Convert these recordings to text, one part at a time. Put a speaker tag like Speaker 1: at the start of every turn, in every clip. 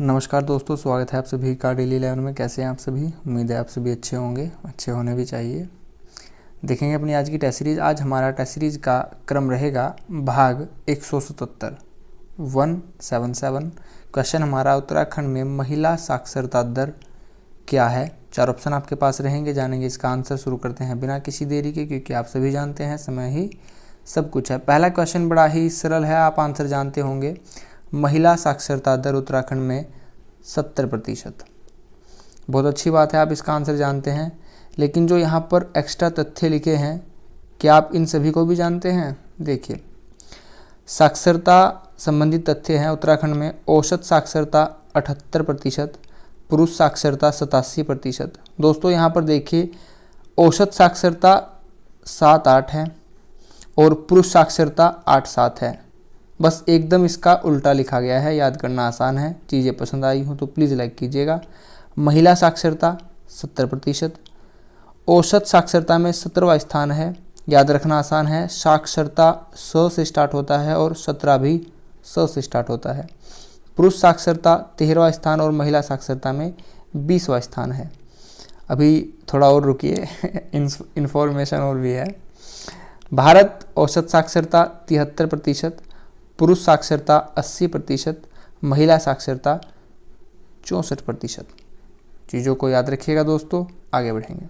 Speaker 1: नमस्कार दोस्तों, स्वागत है आप सभी का डेली 11 में। कैसे हैं आप सभी? उम्मीद है आप सभी अच्छे होंगे, अच्छे होने भी चाहिए। देखेंगे अपनी आज की टेस्ट सीरीज। आज हमारा टेस्ट सीरीज का क्रम रहेगा भाग 177 177। क्वेश्चन हमारा उत्तराखंड में महिला साक्षरता दर क्या है। 4 ऑप्शन आपके पास रहेंगे, जानेंगे इसका आंसर। शुरू करते हैं बिना किसी देरी के, क्योंकि आप सभी जानते हैं समय ही सब कुछ है। पहला क्वेश्चन बड़ा ही सरल है, आप आंसर जानते होंगे। महिला साक्षरता दर उत्तराखंड में 70%। बहुत अच्छी बात है, आप इसका आंसर जानते हैं। लेकिन जो यहाँ पर एक्स्ट्रा तथ्य लिखे हैं, क्या आप इन सभी को भी जानते हैं? देखिए, साक्षरता संबंधित तथ्य हैं। उत्तराखंड में औसत साक्षरता 78%, पुरुष साक्षरता 87%। दोस्तों यहाँ पर देखिए, औसत साक्षरता 7-8 है और पुरुष साक्षरता 8-7 है। बस एकदम इसका उल्टा लिखा गया है, याद करना आसान है। चीज़ें पसंद आई हो तो प्लीज़ लाइक कीजिएगा। महिला साक्षरता 70%, औसत साक्षरता में 17वां स्थान है। याद रखना आसान है, साक्षरता 100 से स्टार्ट होता है और 17 भी 100 से स्टार्ट होता है। पुरुष साक्षरता 13वां स्थान और महिला साक्षरता में 20वां स्थान है। अभी थोड़ा और रुकिए, इन्फॉर्मेशन और भी है। भारत औसत साक्षरता 73%, पुरुष साक्षरता 80%, महिला साक्षरता 64%। चीज़ों को याद रखिएगा दोस्तों, आगे बढ़ेंगे।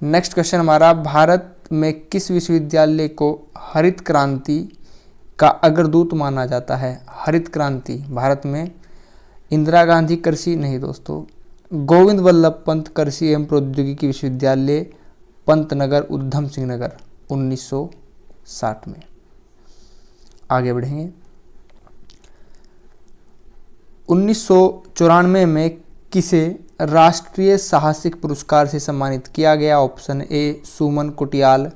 Speaker 1: नेक्स्ट क्वेश्चन हमारा, भारत में किस विश्वविद्यालय को हरित क्रांति का अग्रदूत माना जाता है? हरित क्रांति भारत में इंदिरा गांधी कृषि नहीं दोस्तों, गोविंद वल्लभ पंत कृषि एवं प्रौद्योगिकी विश्वविद्यालय, पंतनगर, उधम सिंह नगर, 1960 में। आगे बढ़ेंगे। 1994 में किसे राष्ट्रीय साहसिक पुरस्कार से सम्मानित किया गया? ऑप्शन ए सुमन कुटियाल,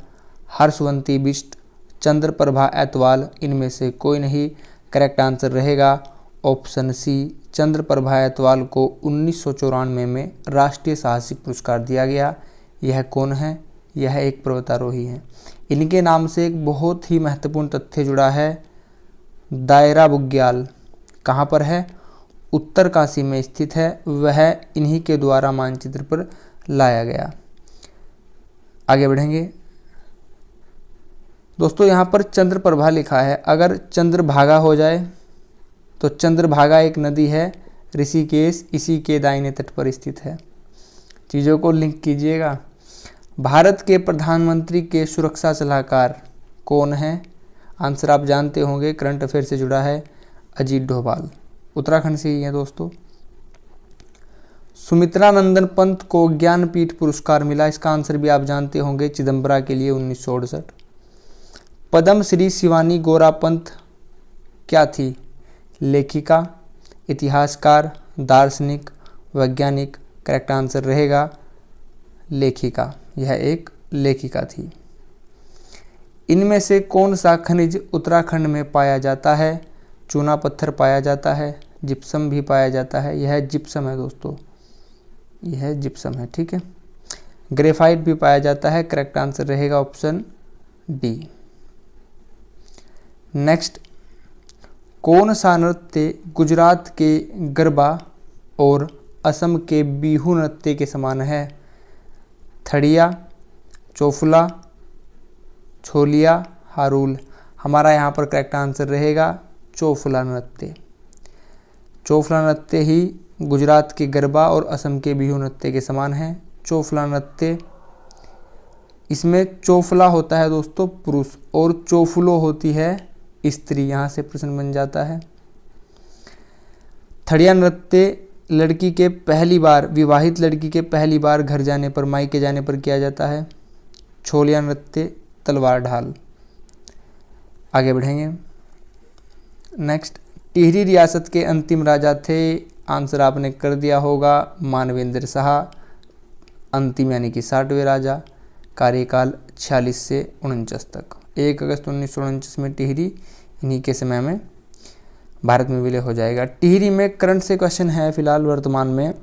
Speaker 1: हर्षवंती बिष्ट, चंद्रप्रभा ऐतवाल, इनमें से कोई नहीं। करेक्ट आंसर रहेगा ऑप्शन सी, चंद्रप्रभा ऐतवाल को 1994 में राष्ट्रीय साहसिक पुरस्कार दिया गया। यह कौन है? यह एक पर्वतारोही है। इनके नाम से एक बहुत ही महत्वपूर्ण तथ्य जुड़ा है। दायरा बुग्याल कहाँ पर है? उत्तरकाशी में स्थित है। वह इन्हीं के द्वारा मानचित्र पर लाया गया। आगे बढ़ेंगे दोस्तों, यहाँ पर चंद्रप्रभा लिखा है। अगर चंद्रभागा हो जाए तो चंद्रभागा एक नदी है, ऋषिकेश इसी के दाहिने तट पर स्थित है। चीज़ों को लिंक कीजिएगा। भारत के प्रधानमंत्री के सुरक्षा सलाहकार कौन है? आंसर आप जानते होंगे, करंट अफेयर से जुड़ा है, अजीत डोभाल, उत्तराखंड से ही है दोस्तों। सुमित्रा नंदन पंत को ज्ञानपीठ पुरस्कार मिला, इसका आंसर भी आप जानते होंगे, चिदम्बरा के लिए 1968। पद्म श्री शिवानी गौरा पंत क्या थी? लेखिका, इतिहासकार, दार्शनिक, वैज्ञानिक। करेक्ट आंसर रहेगा लेखिका, यह एक लेखिका थी। इनमें से कौन सा खनिज उत्तराखंड में पाया जाता है? चूना पत्थर पाया जाता है, जिप्सम भी पाया जाता है। यह जिप्सम है दोस्तों, यह जिप्सम है, ठीक है। ग्रेफाइट भी पाया जाता है। करेक्ट आंसर रहेगा ऑप्शन डी। नेक्स्ट, कौन सा नृत्य गुजरात के गरबा और असम के बिहू नृत्य के समान है? थड़िया, चोफला, छोलिया, हारूल। हमारा यहाँ पर करेक्ट आंसर रहेगा चोफला नृत्य। चोफला नृत्य ही गुजरात के गरबा और असम के बिहू नृत्य के समान है। चोफला नृत्य, इसमें चोफला होता है दोस्तों पुरुष और चोफुलो होती है स्त्री। यहाँ से प्रश्न बन जाता है। थड़िया नृत्य लड़की के पहली बार, विवाहित लड़की के पहली बार घर जाने पर, मायके जाने पर किया जाता है। छोलिया नृत्य तलवार ढाल। आगे बढ़ेंगे। नेक्स्ट, टिहरी रियासत के अंतिम राजा थे? आंसर आपने कर दिया होगा, मानवेंद्र शाह। अंतिम यानी कि 60वें राजा। कार्यकाल 46 से 49 तक। 1 अगस्त 1949 में टिहरी इन्हीं के समय में भारत में विलय हो जाएगा। टिहरी में करंट से क्वेश्चन है फिलहाल वर्तमान में,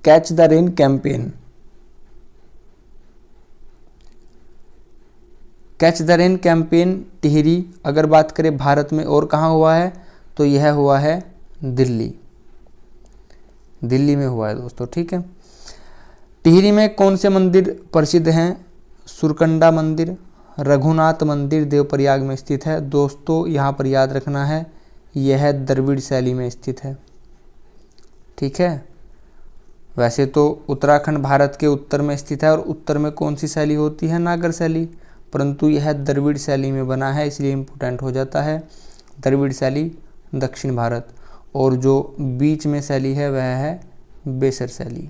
Speaker 1: catch the rain campaign. Catch the rain campaign Tehri अगर बात करें भारत में और कहाँ हुआ है तो यह हुआ है दिल्ली, दिल्ली में हुआ है दोस्तों। ठीक है। टिहरी में कौन से मंदिर प्रसिद्ध हैं? सुरकंडा मंदिर, रघुनाथ मंदिर देवप्रयाग में स्थित है। दोस्तों यहाँ पर याद रखना है, यह द्रविड़ शैली में स्थित है। ठीक है। वैसे तो उत्तराखंड भारत के उत्तर में स्थित है और उत्तर में कौन सी शैली होती है? नागर शैली, परंतु यह द्रविड़ शैली में बना है, इसलिए इम्पोर्टेंट हो जाता है। द्रविड़ शैली दक्षिण भारत, और जो बीच में शैली है वह है बेसर शैली।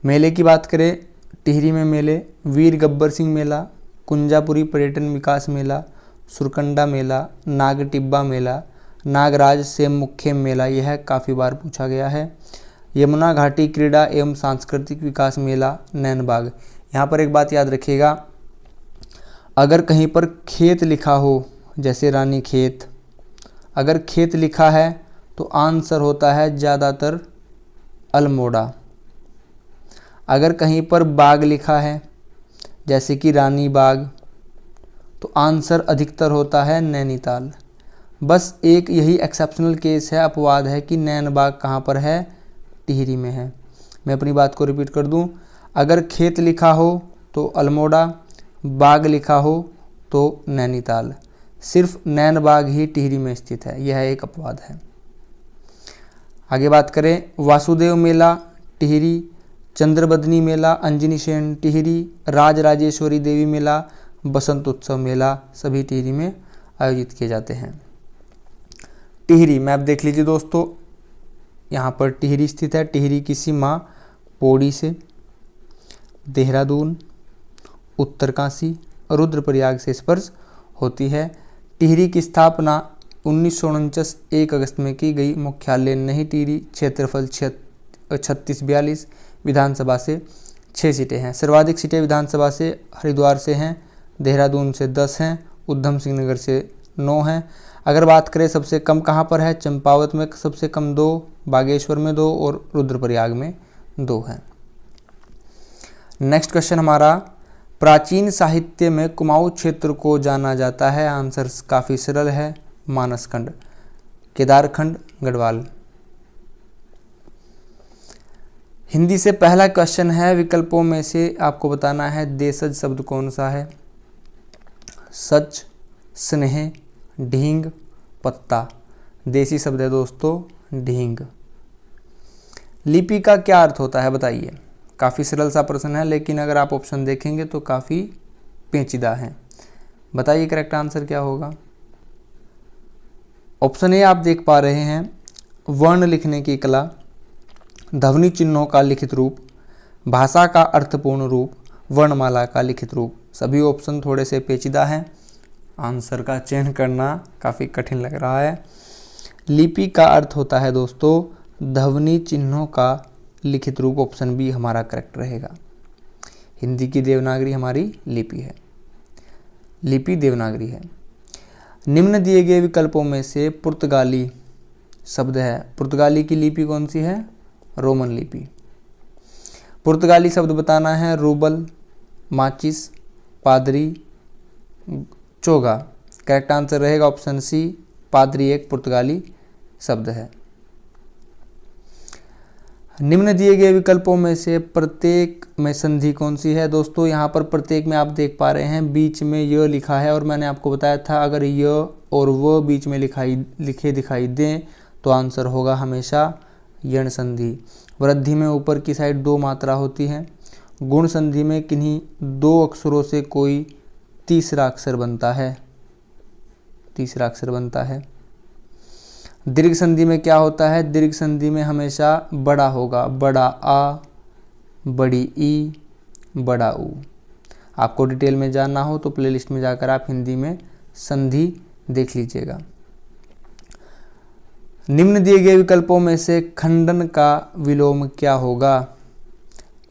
Speaker 1: मेले की बात करें, टिहरी में मेले वीर गब्बर सिंह मेला, कुंजापुरी पर्यटन विकास मेला, सुरकंडा मेला, नाग टिब्बा मेला, नागराज से मुख्य मेला, यह काफ़ी बार पूछा गया है। यमुना घाटी क्रीड़ा एवं सांस्कृतिक विकास मेला, नैनबाग। यहाँ पर एक बात याद रखिएगा, अगर कहीं पर खेत लिखा हो, जैसे रानी खेत, अगर खेत लिखा है तो आंसर होता है ज़्यादातर अल्मोड़ा। अगर कहीं पर बाग लिखा है, जैसे कि रानी बाग, तो आंसर अधिकतर होता है नैनीताल। बस एक यही एक्सेप्शनल केस है, अपवाद है कि नैनबाग कहाँ पर है? टिहरी में है। मैं अपनी बात को रिपीट कर दूं, अगर खेत लिखा हो तो अल्मोड़ा, बाग लिखा हो तो नैनीताल, सिर्फ नैनबाग ही टिहरी में स्थित है, यह एक अपवाद है। आगे बात करें, वासुदेव मेला टिहरी, चंद्रबदनी मेला अंजनी सेन टिहरी, राजराजेश्वरी देवी मेला, बसंत उत्सव मेला, सभी टिहरी में आयोजित किए जाते हैं। टिहरी मैप देख लीजिए दोस्तों, यहाँ पर टिहरी स्थित है। टिहरी की सीमा पौड़ी से देहरादून, उत्तरकाशी, रुद्रप्रयाग से स्पर्श होती है। टिहरी की स्थापना 1949 1 अगस्त में की गई। मुख्यालय नई टिहरी, क्षेत्रफल 3642, विधानसभा से 6 सीटें हैं। सर्वाधिक सीटें विधानसभा से हरिद्वार से हैं, देहरादून से 10 हैं, उधम सिंह नगर से 9 हैं। अगर बात करें सबसे कम कहाँ पर है, चंपावत में सबसे कम 2, बागेश्वर में 2 और रुद्रप्रयाग में 2 हैं। नेक्स्ट क्वेश्चन हमारा, प्राचीन साहित्य में कुमाऊं क्षेत्र को जाना जाता है? आंसर काफ़ी सरल है, मानसखंड, केदारखंड, गढ़वाल। हिंदी से पहला क्वेश्चन है, विकल्पों में से आपको बताना है देशज शब्द कौन सा है? सच, स्नेह, ढींग, पत्ता। देसी शब्द है दोस्तों ढींग। लिपि का क्या अर्थ होता है बताइए? काफ़ी सरल सा प्रश्न है, लेकिन अगर आप ऑप्शन देखेंगे तो काफ़ी पेचीदा है। बताइए करेक्ट आंसर क्या होगा? ऑप्शन ए आप देख पा रहे हैं, वर्ण लिखने की कला, ध्वनि चिन्हों का लिखित रूप, भाषा का अर्थपूर्ण रूप, वर्णमाला का लिखित रूप। सभी ऑप्शन थोड़े से पेचीदा हैं, आंसर का चयन करना काफ़ी कठिन लग रहा है। लिपि का अर्थ होता है दोस्तों ध्वनि चिन्हों का लिखित रूप। ऑप्शन बी हमारा करेक्ट रहेगा। हिंदी की देवनागरी हमारी लिपि है, लिपि देवनागरी है। निम्न दिए गए विकल्पों में से पुर्तगाली शब्द है, पुर्तगाली की लिपि कौन सी है? रोमन लिपि। पुर्तगाली शब्द बताना है, रूबल, माचिस, पादरी, चोगा। करेक्ट आंसर रहेगा ऑप्शन सी, पादरी एक पुर्तगाली शब्द है। निम्न दिए गए विकल्पों में से प्रत्येक में संधि कौन सी है? दोस्तों यहाँ पर प्रत्येक में आप देख पा रहे हैं बीच में य लिखा है, और मैंने आपको बताया था अगर य और व बीच में लिखे दिखाई दें तो आंसर होगा हमेशा यण संधि। वृद्धि में ऊपर की साइड 2 मात्रा होती है। गुण संधि में किन्हीं 2 अक्षरों से कोई तीसरा अक्षर बनता है, तीसरा अक्षर बनता है। दीर्घ संधि में क्या होता है? दीर्घ संधि में हमेशा बड़ा होगा, बड़ा आ, बड़ी ई, बड़ा ऊ। आपको डिटेल में जानना हो तो प्लेलिस्ट में जाकर आप हिंदी में संधि देख लीजिएगा। निम्न दिए गए विकल्पों में से खंडन का विलोम क्या होगा?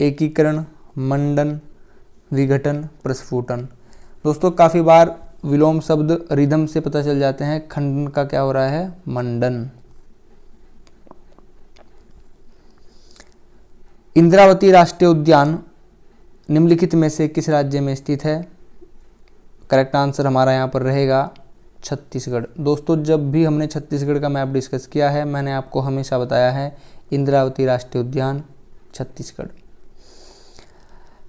Speaker 1: एकीकरण, मंडन, विघटन, प्रस्फुटन। दोस्तों काफ़ी बार विलोम शब्द रिदम से पता चल जाते हैं, खंडन का क्या हो रहा है? मंडन। इंद्रावती राष्ट्रीय उद्यान निम्नलिखित में से किस राज्य में स्थित है? करेक्ट आंसर हमारा यहाँ पर रहेगा छत्तीसगढ़। दोस्तों जब भी हमने छत्तीसगढ़ का मैप डिस्कस किया है मैंने आपको हमेशा बताया है इंद्रावती राष्ट्रीय उद्यान छत्तीसगढ़।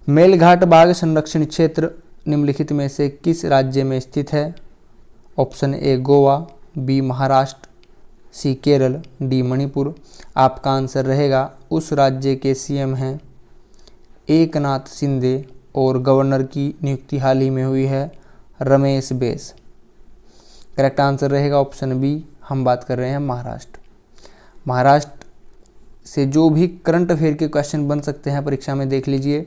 Speaker 1: मेलघाट बाघ संरक्षण क्षेत्र निम्नलिखित में से किस राज्य में स्थित है? Option A Goa, B Maharashtra, C Kerala, D Manipur. आपका आंसर रहेगा उस राज्य के सीएम हैं एकनाथ शिंदे और गवर्नर की नियुक्ति हाल ही में हुई है रमेश बैस। करेक्ट आंसर रहेगा ऑप्शन बी, हम बात कर रहे हैं महाराष्ट्र। महाराष्ट्र से जो भी करंट अफेयर के क्वेश्चन बन सकते हैं परीक्षा में देख लीजिए।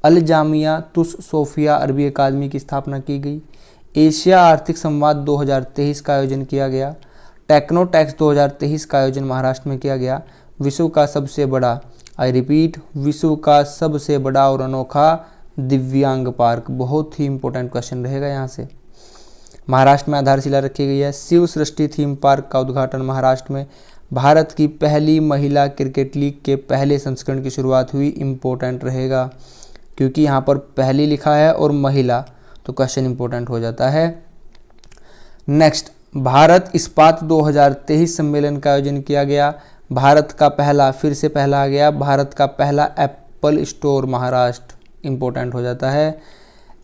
Speaker 1: अल जामिया तुस सोफिया अरबी अकादमी की स्थापना की गई। एशिया आर्थिक संवाद 2023 का आयोजन किया गया। टेक्नोटैक्स 2023 का आयोजन महाराष्ट्र में किया गया। विश्व का सबसे बड़ा, आई रिपीट, विश्व का सबसे बड़ा और अनोखा दिव्यांग पार्क। बहुत ही इंपॉर्टेंट क्वेश्चन रहेगा यहाँ से। महाराष्ट्र में आधारशिला रखी गई है। शिव सृष्टि थीम पार्क का उद्घाटन महाराष्ट्र में। भारत की पहली महिला क्रिकेट लीग के पहले संस्करण की शुरुआत हुई। इंपॉर्टेंट रहेगा क्योंकि यहाँ पर पहली लिखा है और महिला, तो क्वेश्चन इंपॉर्टेंट हो जाता है। नेक्स्ट, भारत इस्पात 2023 सम्मेलन का आयोजन किया गया। भारत का पहला, फिर से पहला आ गया, भारत का पहला एप्पल स्टोर महाराष्ट्र। इंपॉर्टेंट हो जाता है।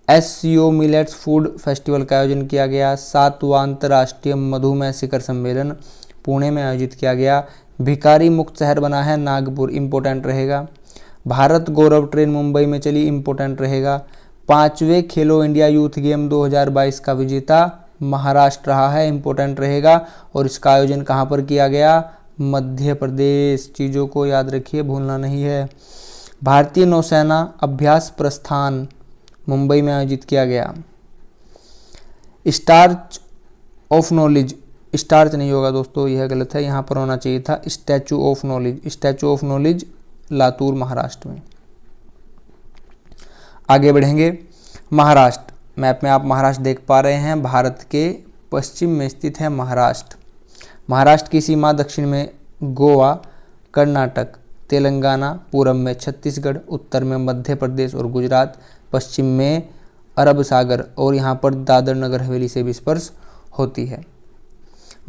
Speaker 1: एससीओ मिलेट्स फूड फेस्टिवल का आयोजन किया गया। 7वां अंतर्राष्ट्रीय मधुमेह शिखर सम्मेलन पुणे में आयोजित किया गया। भिखारी मुक्त शहर बना है नागपुर। इंपॉर्टेंट रहेगा। भारत गौरव ट्रेन मुंबई में चली। इंपॉर्टेंट रहेगा। 5वें खेलो इंडिया यूथ गेम 2022 का विजेता महाराष्ट्र रहा है। इंपॉर्टेंट रहेगा। और इसका आयोजन कहाँ पर किया गया? मध्य प्रदेश। चीज़ों को याद रखिए, भूलना नहीं है। भारतीय नौसेना अभ्यास प्रस्थान मुंबई में आयोजित किया गया। स्टार्च ऑफ नॉलेज, स्टार्च नहीं होगा दोस्तों, यह गलत है, यहाँ पर होना चाहिए था statue of knowledge. Statue of knowledge Latur Maharashtra में। आगे बढ़ेंगे। महाराष्ट्र, मैप में आप महाराष्ट्र देख पा रहे हैं। भारत के पश्चिम में स्थित है महाराष्ट्र। महाराष्ट्र की सीमा दक्षिण में गोवा, कर्नाटक, तेलंगाना, पूरब में छत्तीसगढ़, उत्तर में मध्य प्रदेश और गुजरात, पश्चिम में अरब सागर और यहाँ पर दादर नगर हवेली से भी स्पर्श होती है।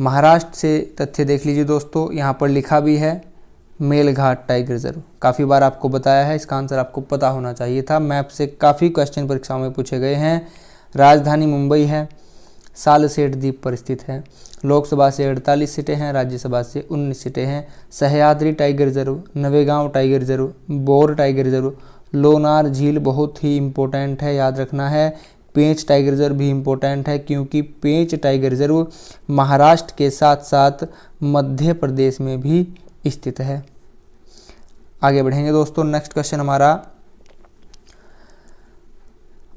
Speaker 1: महाराष्ट्र से तथ्य देख लीजिए दोस्तों, यहाँ पर लिखा भी है मेलघाट टाइगर रिजर्व। काफ़ी बार आपको बताया है, इसका आंसर आपको पता होना चाहिए था। मैप से काफ़ी क्वेश्चन परीक्षाओं में पूछे गए हैं। राजधानी मुंबई है। सालसेट द्वीप पर स्थित है। लोकसभा से 48 सीटें हैं, राज्यसभा से 19 सीटें हैं। Sahyadri tiger reserve, Navegaon tiger reserve, bore tiger reserve, Lonar झील बहुत ही इम्पोर्टेंट है, याद रखना है। पेंच टाइगर रिजर्व भी इम्पोर्टेंट है क्योंकि पेंच टाइगर रिजर्व महाराष्ट्र के साथ साथ मध्य प्रदेश में भी स्थित है। आगे बढ़ेंगे दोस्तों। नेक्स्ट क्वेश्चन हमारा,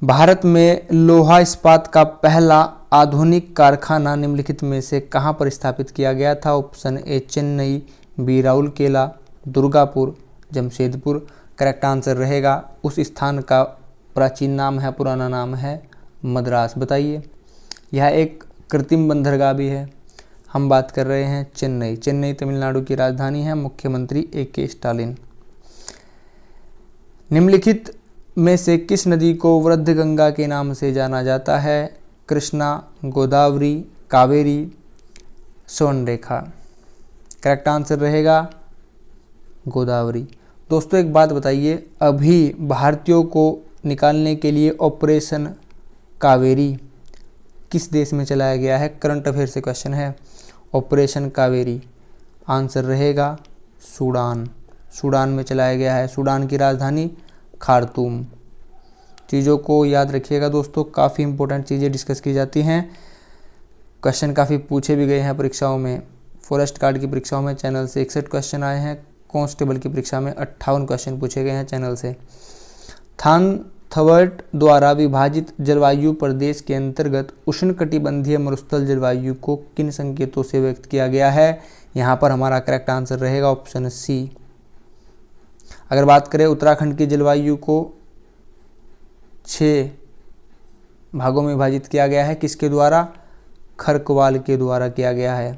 Speaker 1: भारत में लोहा इस्पात का पहला आधुनिक कारखाना निम्नलिखित में से कहां पर स्थापित किया गया था? Option A Chennai, B Rourkela, Durgapur, Jamshedpur. Correct answer रहेगा उस स्थान का प्राचीन नाम है, पुराना नाम है मद्रास। बताइए, यह एक कृत्रिम बंदरगाह भी है। हम बात कर रहे हैं चेन्नई। चेन्नई तमिलनाडु की राजधानी है। मुख्यमंत्री ए.के. स्टालिन। निम्नलिखित में से किस नदी को वृद्ध गंगा के नाम से जाना जाता है? कृष्णा, गोदावरी, कावेरी, स्वर्णरेखा। करेक्ट आंसर रहेगा गोदावरी। दोस्तों एक बात बताइए, अभी भारतीयों को निकालने के लिए ऑपरेशन कावेरी किस देश में चलाया गया है? करंट अफेयर से क्वेश्चन है। ऑपरेशन कावेरी आंसर रहेगा सूडान। सूडान में चलाया गया है। सूडान की राजधानी खार्तूम। चीज़ों को याद रखिएगा दोस्तों, काफ़ी इंपॉर्टेंट चीज़ें डिस्कस की जाती हैं। क्वेश्चन काफ़ी पूछे भी गए हैं परीक्षाओं में। फॉरेस्ट गार्ड की परीक्षाओं में चैनल से 61 क्वेश्चन आए हैं। कांस्टेबल की परीक्षा में 58 क्वेश्चन पूछे गए हैं चैनल से। थानथवर्ट द्वारा विभाजित जलवायु प्रदेश के अंतर्गत उष्णकटिबंधीय मरुस्थल जलवायु को किन संकेतों से व्यक्त किया गया है? यहाँ पर हमारा करेक्ट आंसर रहेगा ऑप्शन सी। अगर बात करें उत्तराखंड की जलवायु को 6 भागों में विभाजित किया गया है। किसके द्वारा? खरकवाल के द्वारा किया गया है।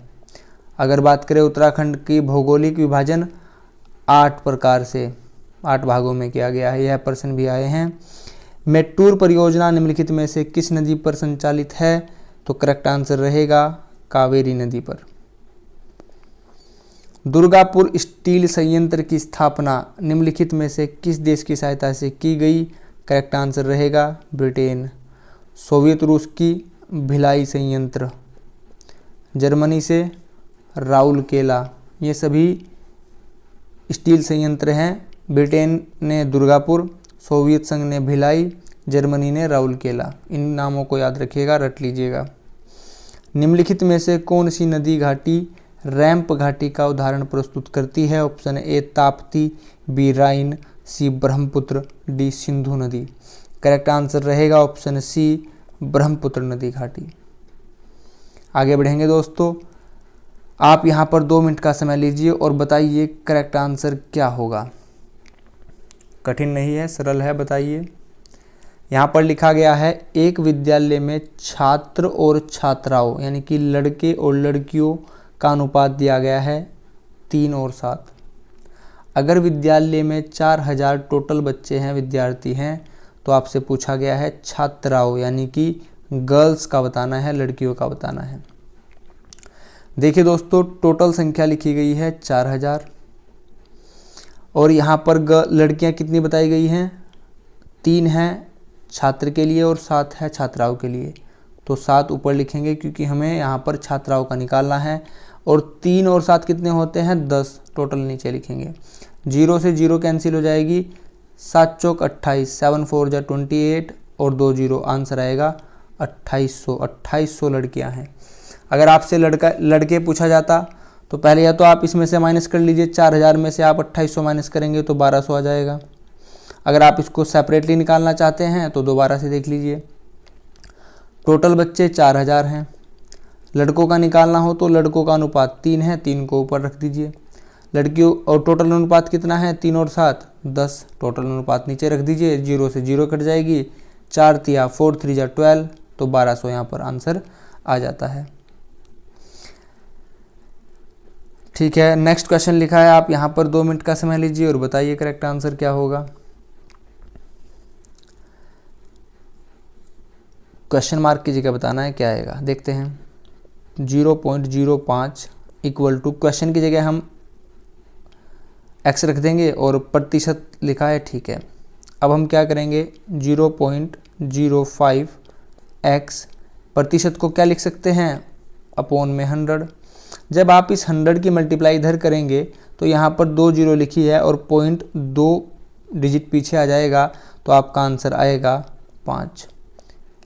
Speaker 1: अगर बात करें उत्तराखंड की भौगोलिक विभाजन 8 प्रकार से 8 भागों में किया गया है। यह प्रश्न भी आए हैं। मेट्टूर परियोजना निम्नलिखित में से किस नदी पर संचालित है? तो करेक्ट आंसर रहेगा कावेरी नदी पर। दुर्गापुर स्टील संयंत्र की स्थापना निम्नलिखित में से किस देश की सहायता से की गई? करेक्ट आंसर रहेगा ब्रिटेन। सोवियत रूस की भिलाई संयंत्र, जर्मनी से राउरकेला, ये सभी स्टील संयंत्र हैं। ब्रिटेन ने दुर्गापुर, सोवियत संघ ने भिलाई, जर्मनी ने राउरकेला। इन नामों को याद रखिएगा, रट लीजिएगा। निम्नलिखित में से कौन सी नदी घाटी रैंप घाटी का उदाहरण प्रस्तुत करती है? Option A Tapti, B Rhine, C Brahmaputra, D Sindhu नदी। करेक्ट आंसर रहेगा ऑप्शन सी ब्रह्मपुत्र नदी घाटी। आगे बढ़ेंगे दोस्तों, आप यहाँ पर 2 मिनट का समय लीजिए और बताइए करेक्ट आंसर क्या होगा। कठिन नहीं है, सरल है, बताइए। यहाँ पर लिखा गया है एक विद्यालय में छात्र और छात्राओं यानी कि लड़के और लड़कियों का अनुपात दिया गया है 3 और 7। अगर विद्यालय में 4000 टोटल बच्चे हैं, विद्यार्थी हैं, तो आपसे पूछा गया है छात्राओं यानी कि गर्ल्स का बताना है, लड़कियों का बताना है। देखिए दोस्तों, टोटल संख्या लिखी गई है 4000 और यहाँ पर लड़कियाँ कितनी बताई गई हैं? 3 हैं छात्र के लिए और 7 है छात्राओं के लिए। तो 7 ऊपर लिखेंगे क्योंकि हमें यहाँ पर छात्राओं का निकालना है। और 3 और 7 कितने होते हैं? 10। टोटल नीचे लिखेंगे। 0 से 0 कैंसिल हो जाएगी, 7 चौक 28, 7 4 जा 28 और 2 0, आंसर आएगा 2800। 2800 लड़कियाँ हैं। अगर आपसे लड़के पूछा जाता तो पहले या तो आप इसमें से माइनस कर लीजिए, 4000 में से आप 2800 माइनस करेंगे तो 1200 आ जाएगा। अगर आप इसको सेपरेटली निकालना चाहते हैं तो दोबारा से देख लीजिए। टोटल बच्चे 4000 हैं, लड़कों का निकालना हो तो लड़कों का अनुपात 3 है, 3 को ऊपर रख दीजिए। लड़कियों और टोटल अनुपात कितना है? 3 और 7 10, टोटल अनुपात नीचे रख दीजिए। 0 से 0 कट जाएगी, 4 तिया 4 3 जा 12, तो 1200 यहाँ पर आंसर आ जाता है। ठीक है, नेक्स्ट क्वेश्चन लिखा है, आप यहाँ पर 2 मिनट का समय लीजिए और बताइए करेक्ट आंसर क्या होगा। क्वेश्चन मार्क की जगह बताना है क्या आएगा, देखते हैं। 0.05 इक्वल टू, क्वेश्चन की जगह हम x रख देंगे और प्रतिशत लिखा है, ठीक है। अब हम क्या करेंगे, 0.05 x प्रतिशत को क्या लिख सकते हैं? अपॉन में 100। जब आप इस 100 की मल्टीप्लाई इधर करेंगे तो यहाँ पर 2 0 लिखी है और 0.2 डिजिट पीछे आ जाएगा, तो आपका आंसर आएगा 5।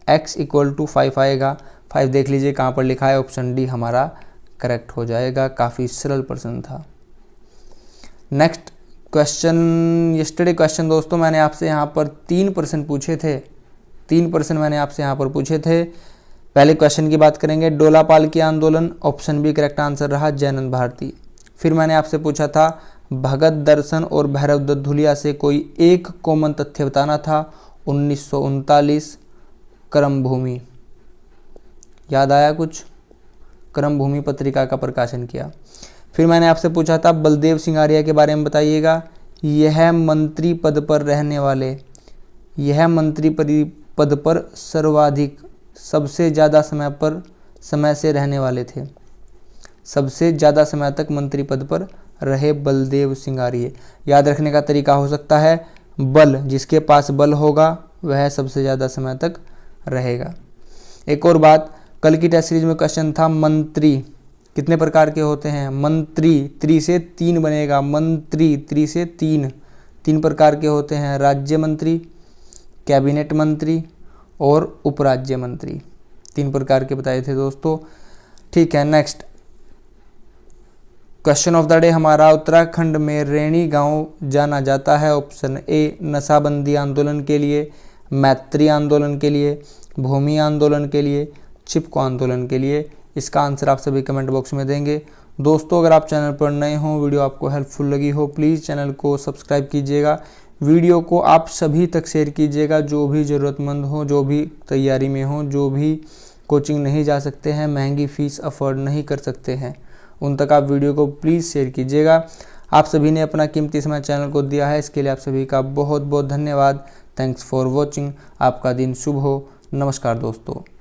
Speaker 1: x इक्वल टू 5 आएगा। 5 देख लीजिए कहाँ पर लिखा है, ऑप्शन डी हमारा करेक्ट हो जाएगा। काफ़ी सरल प्रश्न था। नेक्स्ट क्वेश्चन, यस्टरडे क्वेश्चन दोस्तों मैंने आपसे यहाँ पर 3 प्रश्न पूछे थे। 3 प्रश्न मैंने आपसे यहाँ पर पूछे थे। पहले क्वेश्चन की बात करेंगे, डोला पालकी आंदोलन, ऑप्शन बी करेक्ट आंसर रहा जयनंद भारती। फिर मैंने आपसे पूछा था भगत दर्शन और भैरव दत्त धुलिया से कोई एक कॉमन तथ्य बताना था, 1939 कर्मभूमि, याद आया कुछ? कर्मभूमि पत्रिका का प्रकाशन किया। फिर मैंने आपसे पूछा था बलदेव सिंगारिया के बारे में बताइएगा, यह मंत्री पद पर रहने वाले, यह मंत्री पद पर सर्वाधिक सबसे ज़्यादा समय से रहने वाले थे, सबसे ज़्यादा समय तक मंत्री पद पर रहे बलदेव सिंगारिया। याद रखने का तरीका हो सकता है, बल, जिसके पास बल होगा वह सबसे ज़्यादा समय तक रहेगा। एक और बात, कल की टेस्ट सीरीज में क्वेश्चन था मंत्री कितने प्रकार के होते हैं? मंत्री 3 से 3 बनेगा, मंत्री 3 से 3 प्रकार के होते हैं, राज्य मंत्री, कैबिनेट मंत्री और उपराज्य मंत्री। 3 प्रकार के बताए थे दोस्तों। ठीक है, next question of the day हमारा, उत्तराखंड में रैणी गांव जाना जाता है, ऑप्शन ए नशाबंदी आंदोलन के लिए, मैत्री आंदोलन के लिए, भूमि आंदोलन के लिए, चिपको आंदोलन के लिए। इसका आंसर आप सभी कमेंट बॉक्स में देंगे। दोस्तों अगर आप चैनल पर नए हों, वीडियो आपको हेल्पफुल लगी हो, प्लीज़ चैनल को सब्सक्राइब कीजिएगा, वीडियो को आप सभी तक शेयर कीजिएगा, जो भी ज़रूरतमंद हो, जो भी तैयारी में हो, जो भी कोचिंग नहीं जा सकते हैं, महंगी फ़ीस अफोर्ड नहीं कर सकते हैं, उन तक आप वीडियो को प्लीज़ शेयर कीजिएगा। आप सभी ने अपना कीमती समय चैनल को दिया है, इसके लिए आप सभी का बहुत बहुत धन्यवाद। Thanks for watching. आपका दिन शुभ हो। नमस्कार दोस्तों।